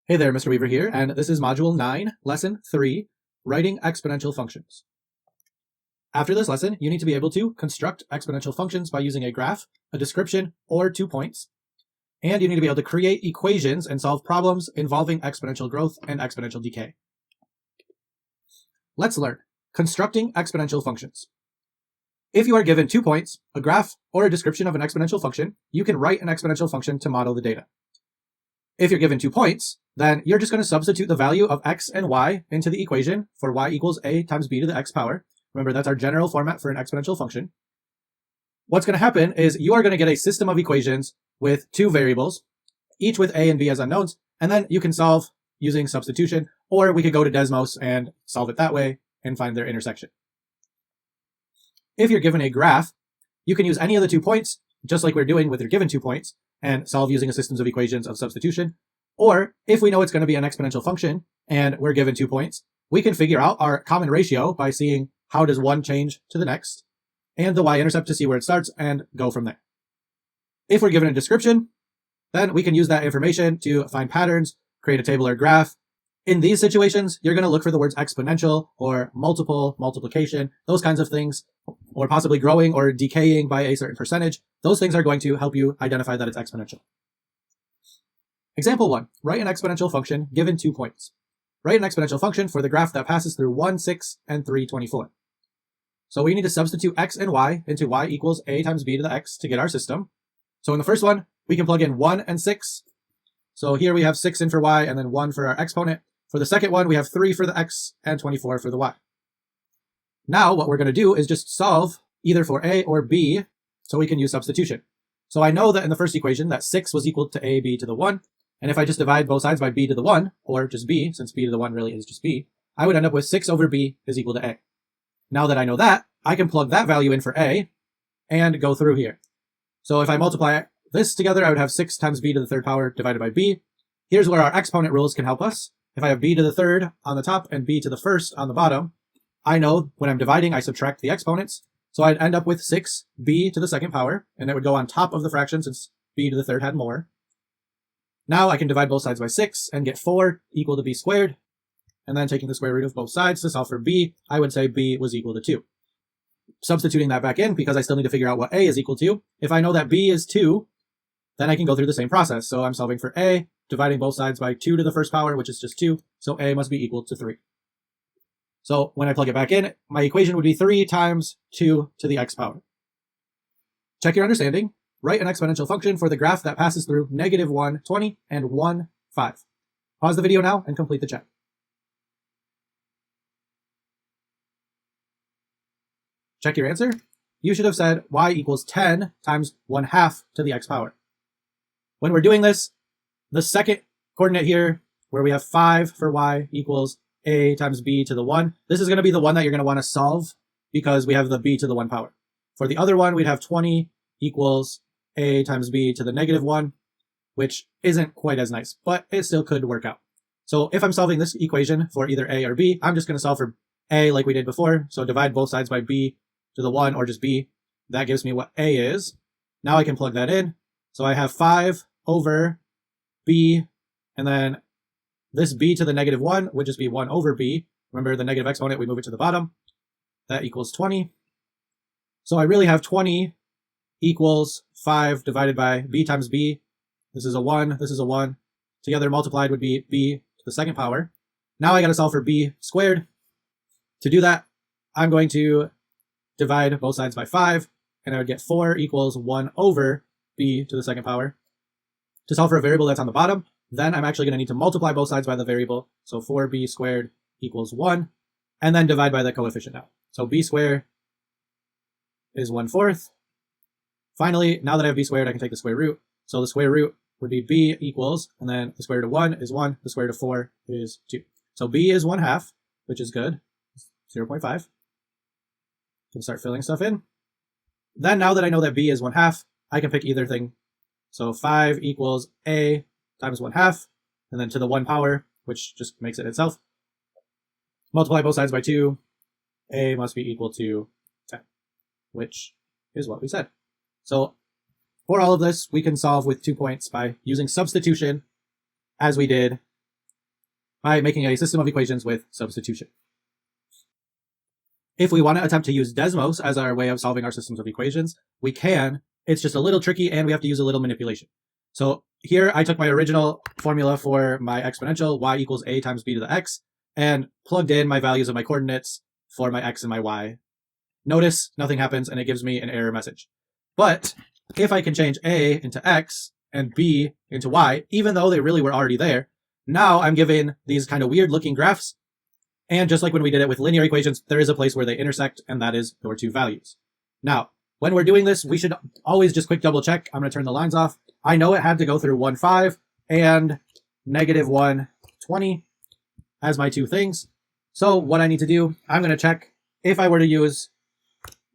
Hey there, Mr. Weaver here, and this is Module 9, Lesson 3, Writing Exponential Functions. After this lesson, you need to be able to construct exponential functions by using a graph, a description, or 2 points. And you need to be able to create equations and solve problems involving exponential growth and exponential decay. Let's learn constructing exponential functions. If you are given 2 points, a graph, or a description of an exponential function, you can write an exponential function to model the data. If you're given 2 points, then you're just going to substitute the value of x and y into the equation for y equals a times b to the x power. Remember, that's our general format for an exponential function. What's going to happen is you are going to get a system of equations with 2 variables, each with a and b as unknowns, and then you can solve using substitution, or we could go to Desmos and solve it that way and find their intersection. If you're given a graph, you can use any of the 2 points, just like we're doing with your given 2 points, and solve using a systems of equations of substitution. Or if we know it's going to be an exponential function and we're given 2 points, we can figure out our common ratio by seeing how does one change to the next and the y-intercept to see where it starts and go from there. If we're given a description, then we can use that information to find patterns, create a table or graph. In these situations, you're going to look for the words exponential or multiple, multiplication, those kinds of things, or possibly growing or decaying by a certain percentage. Those things are going to help you identify that it's exponential. Example 1, write an exponential function given 2 points. Write an exponential function for the graph that passes through 1, 6, and 3, 24. So we need to substitute x and y into y equals a times b to the x to get our system. So in the first one, we can plug in 1 and 6. So here we have 6 in for y and then 1 for our exponent. For the second one, we have 3 for the x and 24 for the y. Now what we're going to do is just solve either for a or b so we can use substitution. So I know that in the first equation that 6 was equal to a b to the 1. And if I just divide both sides by b to the 1, or just b, since b to the 1 really is just b, I would end up with 6 over b is equal to a. Now that I know that, I can plug that value in for a and go through here. So if I multiply this together, I would have 6 times b to the 3rd power divided by b. Here's where our exponent rules can help us. If I have b to the 3rd on the top and b to the 1st on the bottom, I know when I'm dividing, I subtract the exponents. So I'd end up with 6b to the 2nd power, and it would go on top of the fraction since b to the 3rd had more. Now I can divide both sides by 6 and get 4 equal to b squared. And then taking the square root of both sides to solve for b, I would say b was equal to 2. Substituting that back in because I still need to figure out what a is equal to. If I know that b is 2, then I can go through the same process. So I'm solving for a, dividing both sides by 2 to the 1st power, which is just 2. So a must be equal to 3. So when I plug it back in, my equation would be 3 times 2 to the x power. Check your understanding. Write an exponential function for the graph that passes through -1, 20, and 1, 5. Pause the video now and complete the check. Check your answer. You should have said y equals 10 times 1/2 to the x power. When we're doing this, the second coordinate here, where we have 5 for y equals a times b to the 1, this is going to be the one that you're going to want to solve because we have the b to the 1 power. For the other one, we'd have 20 equals a times b to the -1, which isn't quite as nice, but it still could work out. So if I'm solving this equation for either a or b, I'm just going to solve for a like we did before. So divide both sides by b to the 1 or just b. That gives me what a is. Now I can plug that in. So I have 5 over b, and then this b to the -1 would just be 1 over b. Remember the negative exponent, we move it to the bottom. That equals 20. So I really have 20 equals 5 divided by b times b. This is a 1, this is a 1. Together multiplied would be b to the 2nd power. Now I got to solve for b squared. To do that, I'm going to divide both sides by 5, and I would get 4 equals 1 over b to the 2nd power. To solve for a variable that's on the bottom, then I'm actually going to need to multiply both sides by the variable. So 4b squared equals 1, and then divide by the coefficient now. So b squared is 1/4. Finally, now that I have b squared, I can take the square root. So the square root would be b equals, and then the square root of 1 is 1, the square root of 4 is 2. So b is 1/2, which is good, 0.5. Can start filling stuff in. Then now that I know that b is 1/2, I can pick either thing. So 5 equals a times 1/2, and then to the 1 power, which just makes it itself. Multiply both sides by 2, a must be equal to 10, which is what we said. So for all of this, we can solve with 2 points by using substitution as we did by making a system of equations with substitution. If we want to attempt to use Desmos as our way of solving our systems of equations, we can. It's just a little tricky and we have to use a little manipulation. So here I took my original formula for my exponential y equals a times b to the x and plugged in my values of my coordinates for my x and my y. Notice nothing happens and it gives me an error message. But if I can change a into x and b into y, even though they really were already there, now I'm given these kind of weird looking graphs. And just like when we did it with linear equations, there is a place where they intersect, and that is your two values. Now, when we're doing this, we should always just quick double check. I'm going to turn the lines off. I know it had to go through 1, 5 and negative 1, 20 as my two things. So what I need to do, I'm going to check if I were to use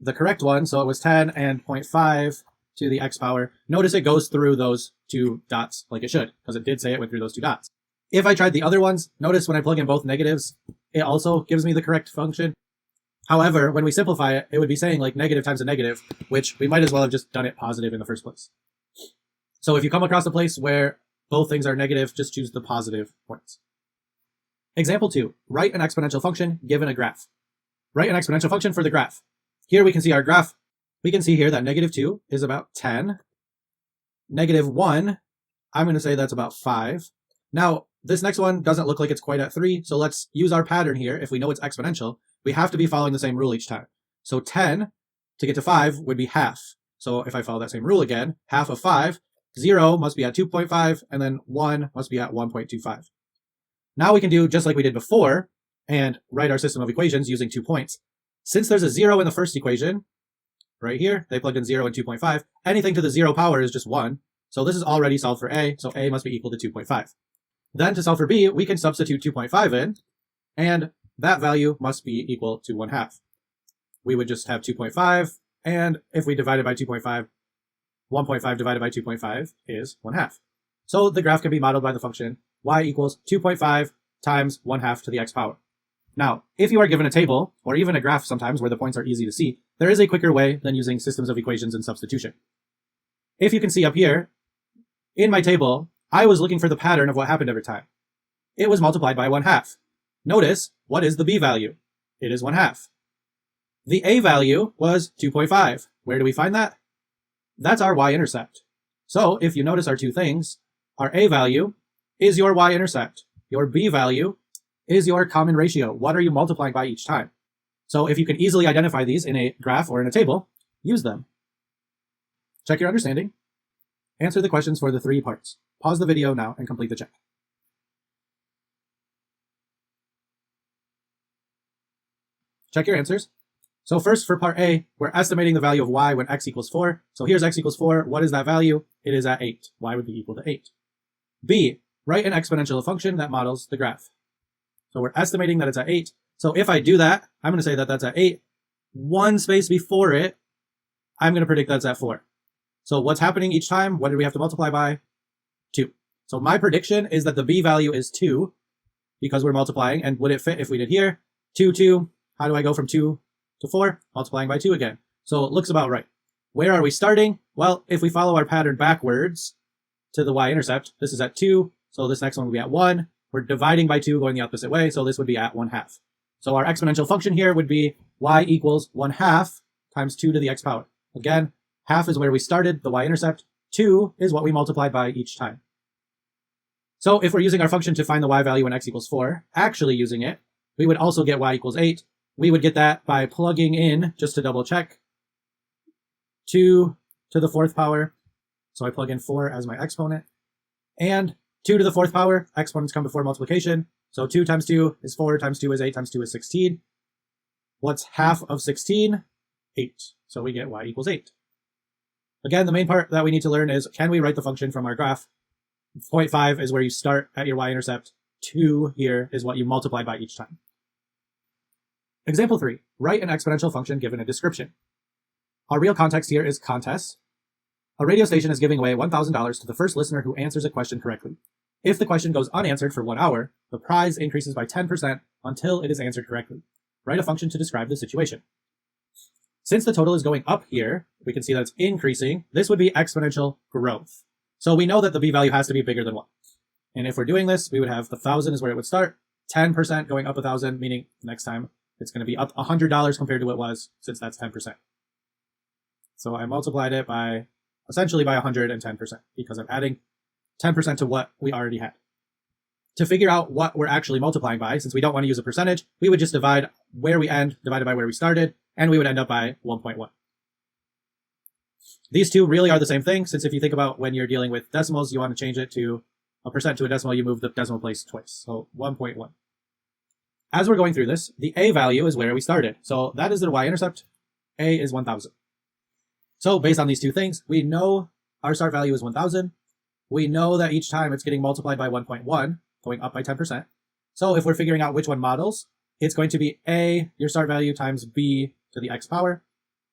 the correct one. So it was 10 and 0.5 to the x power. Notice it goes through those two dots like it should, because it did say it went through those two dots. If I tried the other ones, notice when I plug in both negatives, it also gives me the correct function. However, when we simplify it, it would be saying like negative times a negative, which we might as well have just done it positive in the first place. So if you come across a place where both things are negative, just choose the positive points. Example 2, write an exponential function given a graph. Write an exponential function for the graph. Here we can see our graph. We can see here that negative 2 is about 10. Negative 1, I'm going to say that's about 5. Now, this next one doesn't look like it's quite at 3, so let's use our pattern here. If we know it's exponential, we have to be following the same rule each time. So 10 to get to 5 would be half. So if I follow that same rule again, half of 5, 0 must be at 2.5, and then 1 must be at 1.25. Now we can do just like we did before and write our system of equations using 2 points. Since there's a 0 in the first equation, right here, they plugged in 0 and 2.5, anything to the 0 power is just 1. So this is already solved for a, so a must be equal to 2.5. Then to solve for b, we can substitute 2.5 in, and that value must be equal to 1/2. We would just have 2.5, and if we divide it by 2.5, 1.5 divided by 2.5 is 1/2. So the graph can be modeled by the function y equals 2.5 times 1/2 to the x power. Now, if you are given a table, or even a graph sometimes where the points are easy to see, there is a quicker way than using systems of equations and substitution. If you can see up here, in my table, I was looking for the pattern of what happened every time. It was multiplied by 1/2. Notice, what is the b value? It is 1/2. The a value was 2.5. Where do we find that? That's our y-intercept. So if you notice our two things, our a value is your y-intercept. Your b value is your common ratio. What are you multiplying by each time? So if you can easily identify these in a graph or in a table, use them. Check your understanding. Answer the questions for the 3 parts. Pause the video now and complete the check. Check your answers. So first for part A, we're estimating the value of y when x equals 4. So here's x equals 4. What is that value? It is at 8. Y would be equal to 8. B, write an exponential function that models the graph. So we're estimating that it's at 8. So if I do that, I'm going to say that that's at 8. One space before it, I'm going to predict that's at 4. So what's happening each time? What did we have to multiply by? 2. So my prediction is that the b value is 2 because we're multiplying. And would it fit if we did here? 2, 2. How do I go from 2 to 4? Multiplying by 2 again. So it looks about right. Where are we starting? Well, if we follow our pattern backwards to the y-intercept, this is at 2. So this next one will be at 1. We're dividing by 2 going the opposite way. So this would be at 1/2. So our exponential function here would be y equals 1/2 times 2 to the x power. Again, half is where we started, the y-intercept. 2 is what we multiplied by each time. So if we're using our function to find the y value when x equals 4, actually using it, we would also get y equals 8. We would get that by plugging in, just to double check, 2 to the 4th power. So I plug in 4 as my exponent. And 2 to the 4th power, exponents come before multiplication. So 2 times 2 is 4, times 2 is 8, times 2 is 16. What's half of 16? 8. So we get y equals 8. Again, the main part that we need to learn is, can we write the function from our graph? 0.5 is where you start at your y-intercept. 2 here is what you multiply by each time. Example 3, write an exponential function given a description. Our real context here is contest. A radio station is giving away $1,000 to the first listener who answers a question correctly. If the question goes unanswered for 1 hour, the prize increases by 10% until it is answered correctly. Write a function to describe the situation. Since the total is going up here, we can see that it's increasing. This would be exponential growth. So we know that the b value has to be bigger than 1. And if we're doing this, we would have the 1,000 is where it would start, 10% going up 1,000, meaning next time it's going to be up $100 compared to what it was, since that's 10%. So I multiplied it by essentially by 110% because I'm adding 10% to what we already had. To figure out what we're actually multiplying by, since we don't want to use a percentage, we would just divide where we end divided by where we started, and we would end up by 1.1. These two really are the same thing, since if you think about when you're dealing with decimals, you want to change it to a percent to a decimal, you move the decimal place twice, so 1.1. As we're going through this, the a value is where we started, so that is the y-intercept. A is 1,000. So based on these two things, we know our start value is 1,000. We know that each time it's getting multiplied by 1.1, going up by 10%. So if we're figuring out which one models, it's going to be a, your start value, times b to the x power.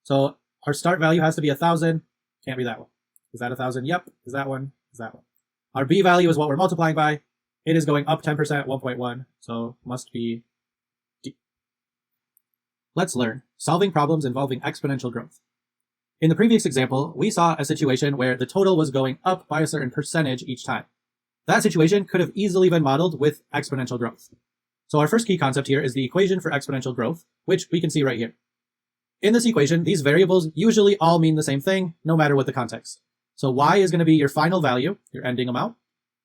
So our start value has to be 1,000. Can't be that one. Is that 1,000? Yep. Is that one? Is that one? Our b value is what we're multiplying by. It is going up 10%, 1.1. So must be d. Let's learn solving problems involving exponential growth. In the previous example, we saw a situation where the total was going up by a certain percentage each time. That situation could have easily been modeled with exponential growth. So our first key concept here is the equation for exponential growth, which we can see right here. In this equation, these variables usually all mean the same thing, no matter what the context. So y is going to be your final value, your ending amount.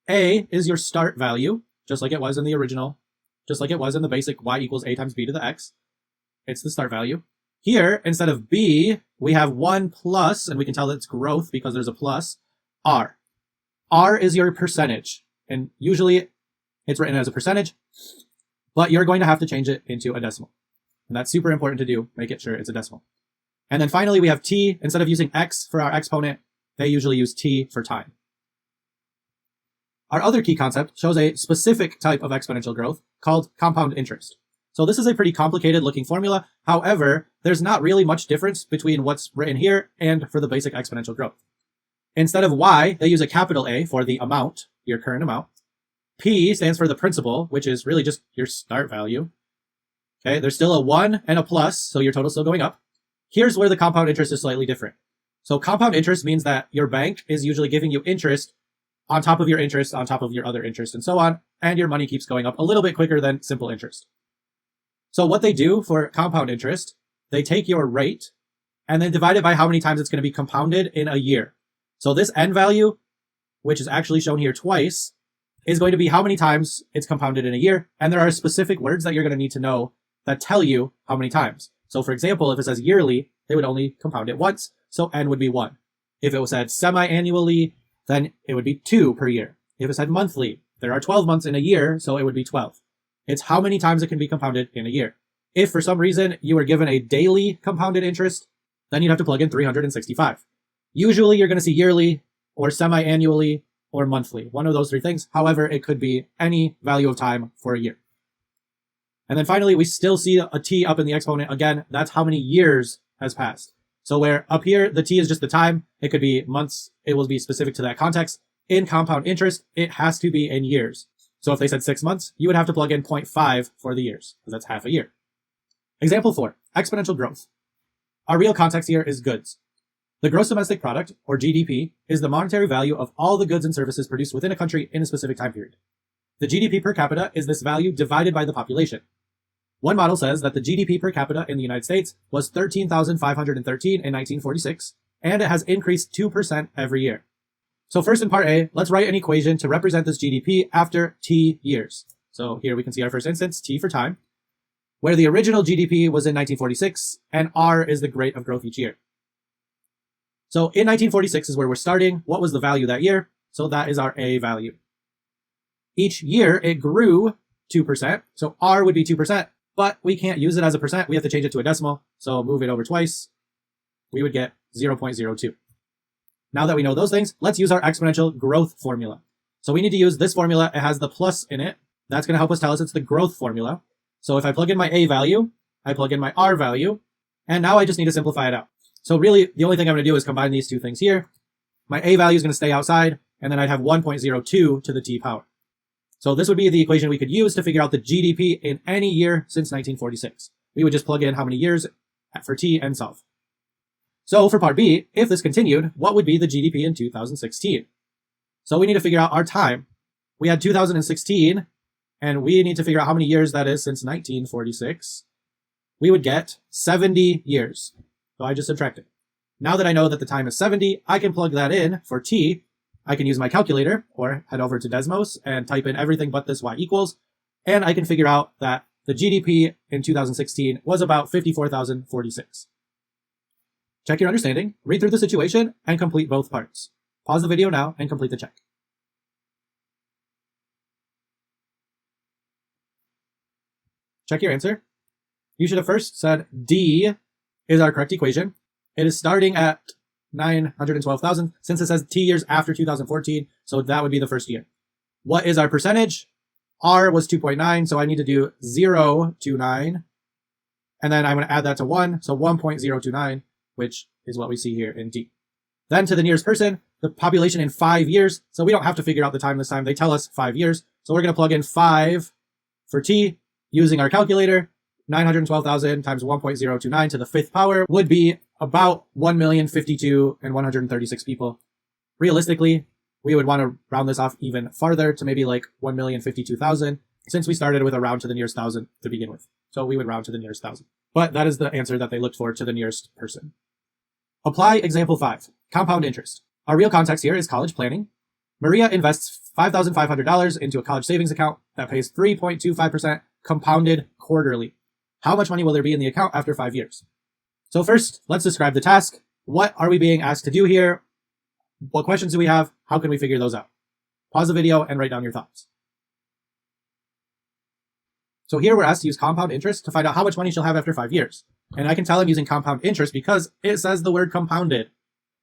A is your start value, just like it was in the original, just like it was in the basic y equals a times b to the x. It's the start value. Here, instead of b, we have 1 plus, and we can tell that it's growth because there's a plus, r. R is your percentage, and usually it's written as a percentage, but you're going to have to change it into a decimal. And that's super important to do, make it sure it's a decimal. And then finally, we have t. Instead of using x for our exponent, they usually use t for time. Our other key concept shows a specific type of exponential growth called compound interest. So this is a pretty complicated looking formula. However, there's not really much difference between what's written here and for the basic exponential growth. Instead of y, they use a capital A for the amount, your current amount. P stands for the principal, which is really just your start value. Okay, there's still a 1 and a plus, so your total's still going up. Here's where the compound interest is slightly different. So compound interest means that your bank is usually giving you interest on top of your interest, on top of your other interest, and so on, and your money keeps going up a little bit quicker than simple interest. So what they do for compound interest, they take your rate and then divide it by how many times it's going to be compounded in a year. So this n value, which is actually shown here twice, is going to be how many times it's compounded in a year. And there are specific words that you're going to need to know that tell you how many times. So for example, if it says yearly, they would only compound it once. So n would be 1. If it was said semi-annually, then it would be 2 per year. If it said monthly, there are 12 months in a year, so it would be 12. It's how many times it can be compounded in a year. If for some reason you were given a daily compounded interest, then you'd have to plug in 365. Usually you're going to see yearly or semi-annually or monthly, one of those three things. However, it could be any value of time for a year. And then finally, we still see a t up in the exponent. Again, that's how many years has passed. So where up here, the t is just the time. It could be months. It will be specific to that context. In compound interest, it has to be in years. So if they said 6 months, you would have to plug in 0.5 for the years, because that's half a year. Example 4, exponential growth. Our real context here is goods. The gross domestic product, or GDP, is the monetary value of all the goods and services produced within a country in a specific time period. The GDP per capita is this value divided by the population. One model says that the GDP per capita in the United States was 13,513 in 1946, and it has increased 2% every year. So first in part A, let's write an equation to represent this GDP after t years. So here we can see our first instance, t for time, where the original GDP was in 1946, and r is the rate of growth each year. So in 1946 is where we're starting. What was the value that year? So that is our A value. Each year it grew 2%. So R would be 2%, but we can't use it as a percent. We have to change it to a decimal. So move it over twice. We would get 0.02. Now that we know those things, let's use our exponential growth formula. So we need to use this formula. It has the plus in it. That's going to help us tell us it's the growth formula. So if I plug in my A value, I plug in my R value, and now I just need to simplify it out. So really, the only thing I'm going to do is combine these two things here. My A value is going to stay outside, and then I'd have 1.02 to the t power. So this would be the equation we could use to figure out the GDP in any year since 1946. We would just plug in how many years for t and solve. So for part B, if this continued, what would be the GDP in 2016? So we need to figure out our time, we had 2016, and we need to figure out how many years that is since 1946, we would get 70 years. So I just subtracted. Now that I know that the time is 70, I can plug that in for t. I can use my calculator or head over to Desmos and type in everything but this y equals, and I can figure out that the GDP in 2016 was about 54,046. Check your understanding, read through the situation, and complete both parts. Pause the video now and complete the check. Check your answer. You should have first said D is our correct equation. It is starting at 912,000 since it says t years after 2014, so that would be the first year. What is our percentage? R was 2.9, so I need to do 0.29, and then I'm going to add that to 1, so 1.029, which is what we see here in D. Then to the nearest person, the population in 5 years, so we don't have to figure out the time this time. They tell us 5 years, so we're going to plug in 5 for t using our calculator. 912,000 times 1.029 to the 5th power would be about 1,052,136 people. Realistically, we would want to round this off even farther to maybe like 1,052,000, since we started with a round to the nearest 1,000 to begin with. So we would round to the nearest 1,000. But that is the answer that they looked for, to the nearest person. Apply example 5, compound interest. Our real context here is college planning. Maria invests $5,500 into a college savings account that pays 3.25% compounded quarterly. How much money will there be in the account after 5 years? So first, let's describe the task. What are we being asked to do here? What questions do we have? How can we figure those out? Pause the video and write down your thoughts. So here we're asked to use compound interest to find out how much money she'll have after 5 years. And I can tell I'm using compound interest because it says the word compounded.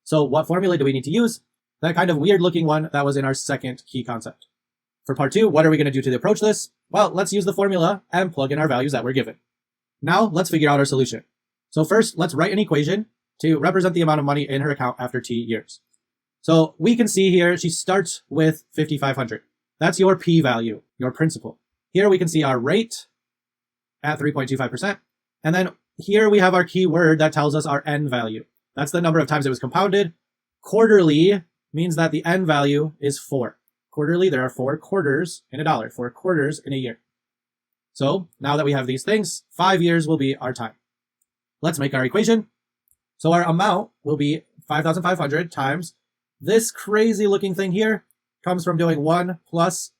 So what formula do we need to use? That kind of weird looking one that was in our second key concept. For part 2, what are we going to do to approach this? Well, let's use the formula and plug in our values that we're given. Now let's figure out our solution. So first, let's write an equation to represent the amount of money in her account after t years. So we can see here she starts with 5,500. That's your p value, your principal. Here we can see our rate at 3.25%. And then here we have our keyword that tells us our n value. That's the number of times it was compounded. Quarterly means that the n value is 4. Quarterly, there are 4 quarters in a dollar, 4 quarters in a year. So now that we have these things, 5 years will be our time. Let's make our equation. So our amount will be 5,500 times this crazy looking thing here comes from doing 1 plus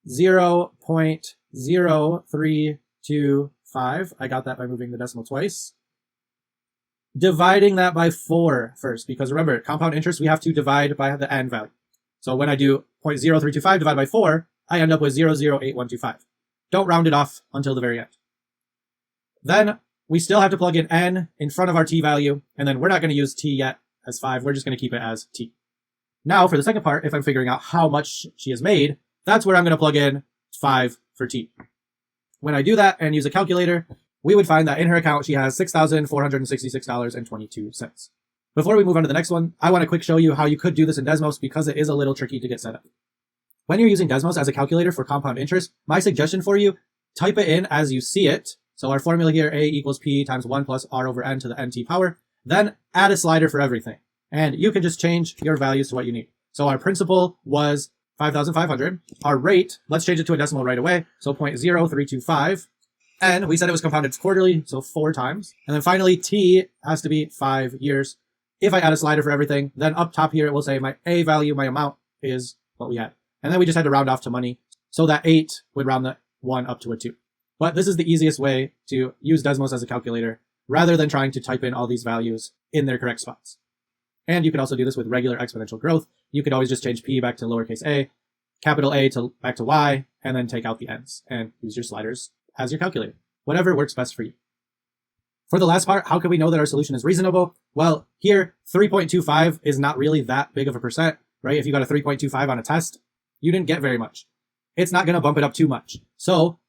0.0325. I got that by moving the decimal twice. Dividing that by 4 first, because remember, compound interest, we have to divide by the n value. So when I do 0.0325 divided by 4, I end up with 0.08125. Don't round it off until the very end. Then we still have to plug in n in front of our t value, and then we're not going to use t yet as 5. We're just going to keep it as t. Now for the second part, if I'm figuring out how much she has made, that's where I'm going to plug in 5 for t. When I do that and use a calculator, we would find that in her account she has $6,466.22. Before we move on to the next one, I want to quick show you how you could do this in Desmos because it is a little tricky to get set up. When you're using Desmos as a calculator for compound interest, my suggestion for you, type it in as you see it. So our formula here, a equals p times 1 plus r over n to the nt power, then add a slider for everything. And you can just change your values to what you need. So our principal was 5,500. Our rate, let's change it to a decimal right away. So 0.0325. And we said it was compounded quarterly, so 4 times. And then finally, t has to be 5 years. If I add a slider for everything, then up top here, it will say my a value, my amount is what we had. And then we just had to round off to money. So that 8 would round the 1 up to a 2. But this is the easiest way to use Desmos as a calculator rather than trying to type in all these values in their correct spots. And you can also do this with regular exponential growth. You could always just change p back to lowercase a, capital A to back to y, and then take out the n's and use your sliders as your calculator. Whatever works best for you. For the last part, how can we know that our solution is reasonable? Well, here, 3.25 is not really that big of a percent, right? If you got a 3.25 on a test, you didn't get very much. It's not going to bump it up too much. So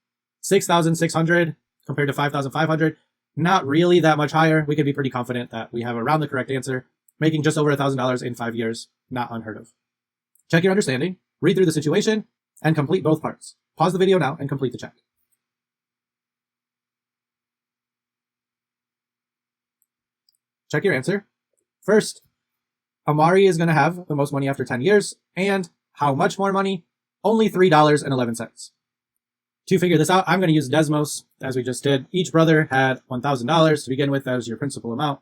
6,600 compared to 5,500, not really that much higher. We could be pretty confident that we have around the correct answer, making just over $1,000 in 5 years, not unheard of. Check your understanding, read through the situation, and complete both parts. Pause the video now and complete the check. Check your answer. First, Amari is going to have the most money after 10 years, and how much more money? only $3.11. To figure this out, I'm going to use Desmos, as we just did. Each brother had $1,000 to begin with. That was your principal amount.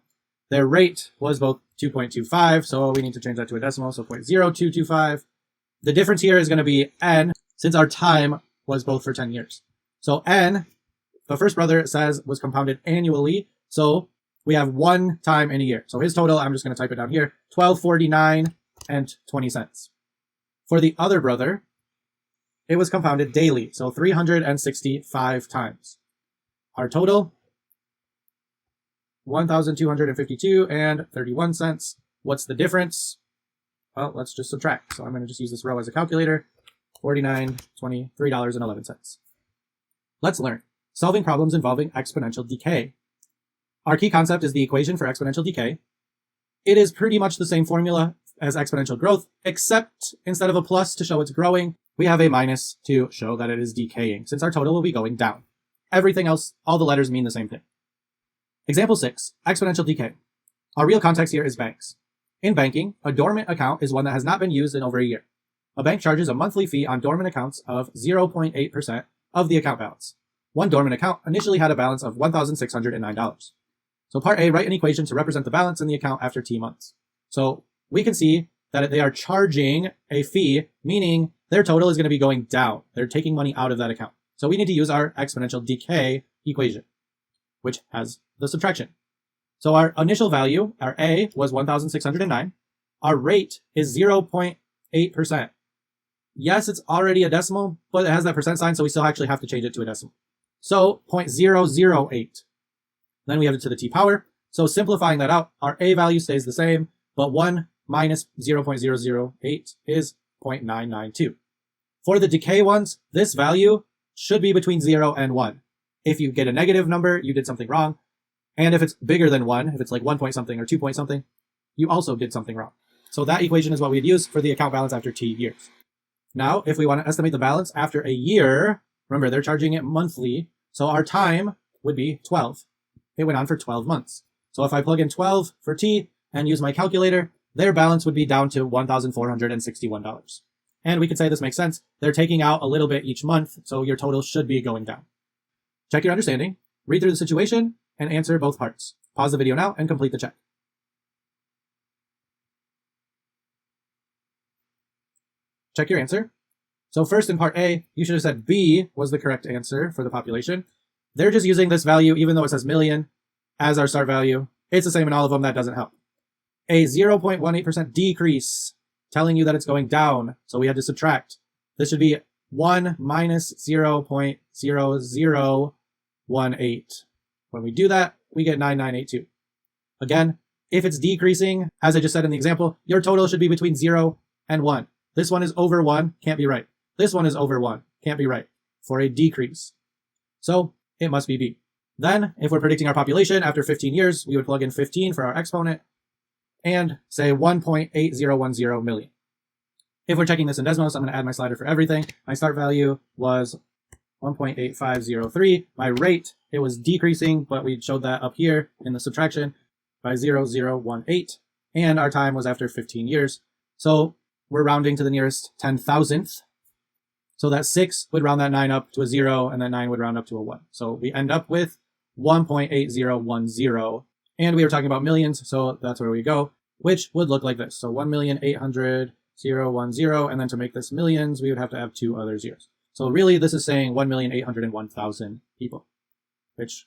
Their rate was both 2.25, so we need to change that to a decimal, so 0.0225. The difference here is going to be n, since our time was both for 10 years. So n, the first brother, it says, was compounded annually, so we have one time in a year. So his total, I'm just going to type it down here, $12.49 and 20 cents. For the other brother, it was compounded daily, so 365 times. Our total, $1,252 and 31 cents. What's the difference? Well, let's just subtract. So I'm going to just use this row as a calculator. $49, $20, $3.11. Let's learn. Solving problems involving exponential decay. Our key concept is the equation for exponential decay. It is pretty much the same formula as exponential growth, except instead of a plus to show it's growing, we have a minus to show that it is decaying, since our total will be going down. Everything else, all the letters mean the same thing. Example 6, exponential decay. Our real context here is banks. In banking, a dormant account is one that has not been used in over a year. A bank charges a monthly fee on dormant accounts of 0.8% of the account balance. One dormant account initially had a balance of $1,609. So part A, write an equation to represent the balance in the account after T months. So we can see that they are charging a fee, meaning their total is going to be going down. They're taking money out of that account. So we need to use our exponential decay equation, which has the subtraction. So our initial value, our A, was 1,609. Our rate is 0.8%. Yes, it's already a decimal, but it has that percent sign, so we still actually have to change it to a decimal. So 0.008. Then we have it to the t power. So simplifying that out, our A value stays the same, but 1 minus 0.008 is 0.992. For the decay ones, this value should be between 0 and 1. If you get a negative number, you did something wrong. And if it's bigger than 1, if it's like 1 point something or 2 point something, you also did something wrong. So that equation is what we'd use for the account balance after T years. Now, if we want to estimate the balance after a year, remember they're charging it monthly, so our time would be 12. It went on for 12 months. So if I plug in 12 for T and use my calculator, their balance would be down to $1,461. And we could say this makes sense. They're taking out a little bit each month, so your total should be going down. Check your understanding, read through the situation, and answer both parts. Pause the video now and complete the check. Check your answer. So first in part A, you should have said B was the correct answer for the population. They're just using this value, even though it says million, as our start value. It's the same in all of them. That doesn't help. A 0.18% decrease, telling you that it's going down. So we had to subtract. This should be 1 minus 0.0018. When we do that, we get 9982. Again, if it's decreasing, as I just said in the example, your total should be between 0 and 1. This one is over 1, can't be right. This one is over 1, can't be right, for a decrease. So it must be B. Then, if we're predicting our population after 15 years, we would plug in 15 for our exponent and say 1.8010 million. If we're checking this in Desmos, I'm going to add my slider for everything. My start value was 1.8503. My rate, it was decreasing, but we showed that up here in the subtraction by 0.0018. And our time was after 15 years. So we're rounding to the nearest 10,000th. So that 6 would round that 9 up to a 0, and that 9 would round up to a 1. So we end up with 1.8010. And we were talking about millions, so that's where we go, which would look like this. So 1,800,010, and then to make this millions, we would have to have 2 other zeros. So really, this is saying 1,801,000 people, which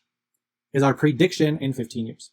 is our prediction in 15 years.